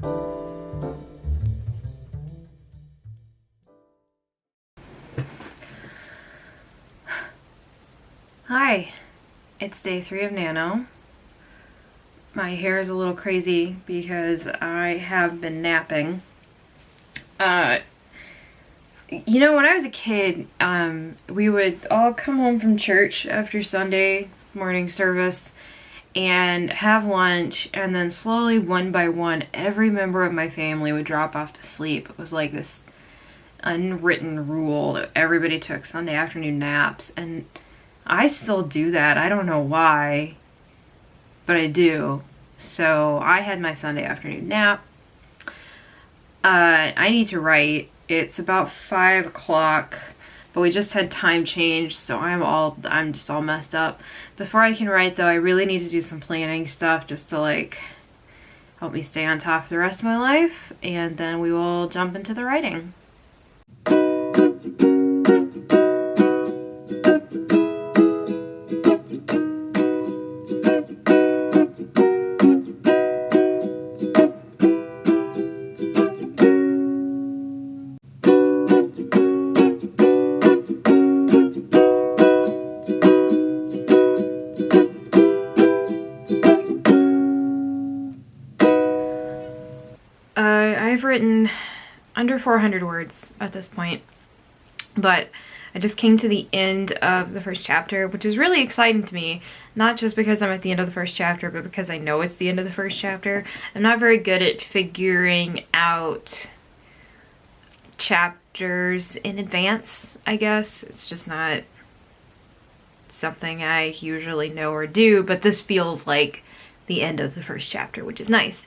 Hi, it's day 3 of Nano. My hair is a little crazy because I have been napping. You know, when I was a kid, we would all come home from church after Sunday morning service and have lunch, and then slowly, one by one, every member of my family would drop off to sleep. It was like this unwritten rule that everybody took Sunday afternoon naps, and I still do that. I don't know why, but I do. So I had my Sunday afternoon nap. I need to write. It's about 5 o'clock, but we just had time change, so I'm just all messed up. Before I can write, though, I really need to do some planning stuff just to like help me stay on top of the rest of my life, and then we will jump into the writing. I've written under 400 words at this point, but I just came to the end of the first chapter, which is really exciting to me, not just because I'm at the end of the first chapter, but because I know it's the end of the first chapter. I'm not very good at figuring out chapters in advance, I guess. It's just not something I usually know or do, but this feels like the end of the first chapter, which is nice.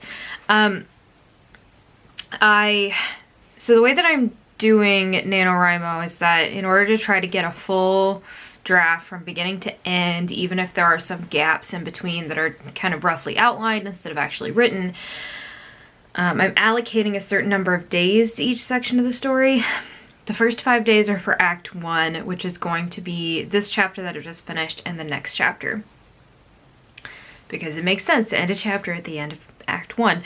So the way that I'm doing NaNoWriMo is that in order to try to get a full draft from beginning to end, even if there are some gaps in between that are kind of roughly outlined instead of actually written, I'm allocating a certain number of days to each section of the story. The first 5 days are for Act 1, which is going to be this chapter that I've just finished and the next chapter, because it makes sense to end a chapter at the end of Act 1.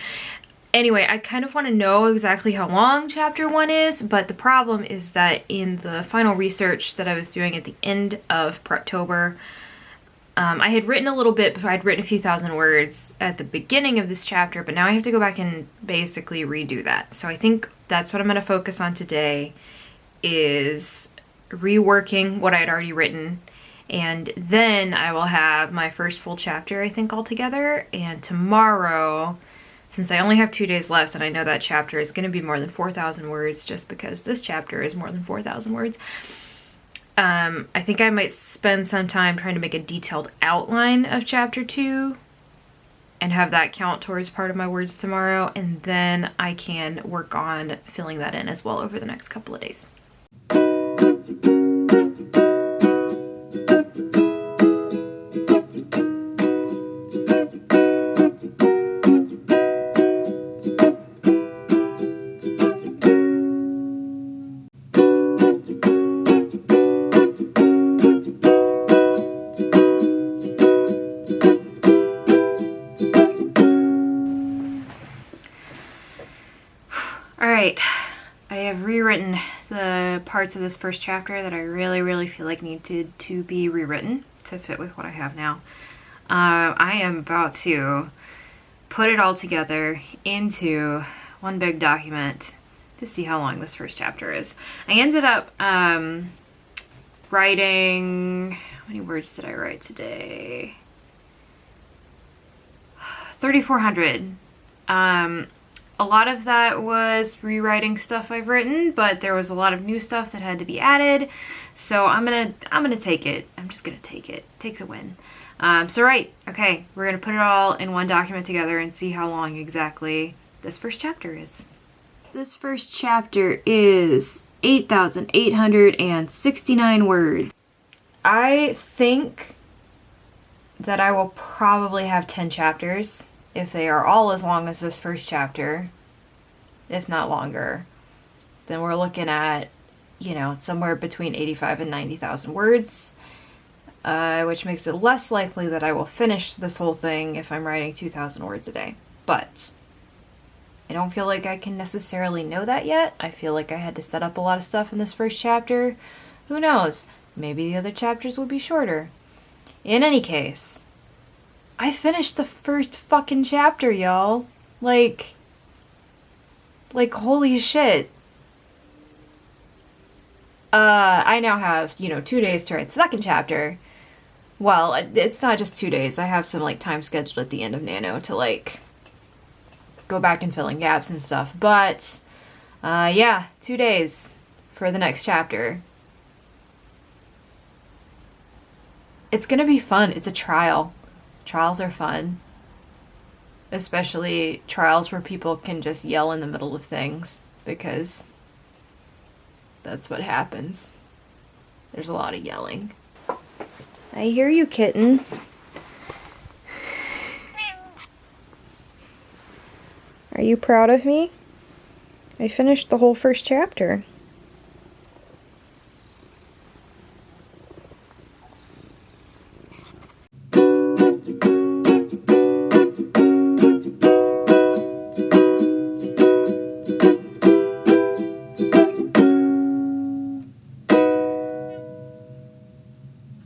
Anyway, I kind of want to know exactly how long chapter 1 is, but the problem is that in the final research that I was doing at the end of Preptober, I had written a little bit before. I'd written a few thousand words at the beginning of this chapter, but now I have to go back and basically redo that. So I think that's what I'm going to focus on today, is reworking what I had already written, and then I will have my first full chapter, I think, altogether. And tomorrow, since I only have 2 days left, and I know that chapter is going to be more than 4,000 words just because this chapter is more than 4,000 words, I think I might spend some time trying to make a detailed outline of chapter 2 and have that count towards part of my words tomorrow, and then I can work on filling that in as well over the next couple of days. Alright, I have rewritten the parts of this first chapter that I really feel like needed to be rewritten to fit with what I have now. I am about to put it all together into one big document to see how long this first chapter is. I ended up writing, how many words did I write today? 3,400. A lot of that was rewriting stuff I've written, but there was a lot of new stuff that had to be added. So I'm gonna take it. I'm just gonna take it. Take the win. Okay, we're gonna put it all in one document together and see how long exactly this first chapter is. This first chapter is 8,869 words. I think that I will probably have 10 chapters if they are all as long as this first chapter, if not longer. Then we're looking at, you know, somewhere between 85 and 90,000 words, which makes it less likely that I will finish this whole thing if I'm writing 2,000 words a day. But I don't feel like I can necessarily know that yet. I feel like I had to set up a lot of stuff in this first chapter. Who knows? Maybe the other chapters will be shorter. In any case, I finished the first fucking chapter, y'all. Like, holy shit. I now have, 2 days to write the second chapter. Well, it's not just 2 days. I have some, time scheduled at the end of Nano to, go back and fill in gaps and stuff. But, yeah, 2 days for the next chapter. It's gonna be fun. It's a trial. Trials are fun. Especially trials where people can just yell in the middle of things, because that's what happens. There's a lot of yelling. I hear you, kitten. Are you proud of me? I finished the whole first chapter.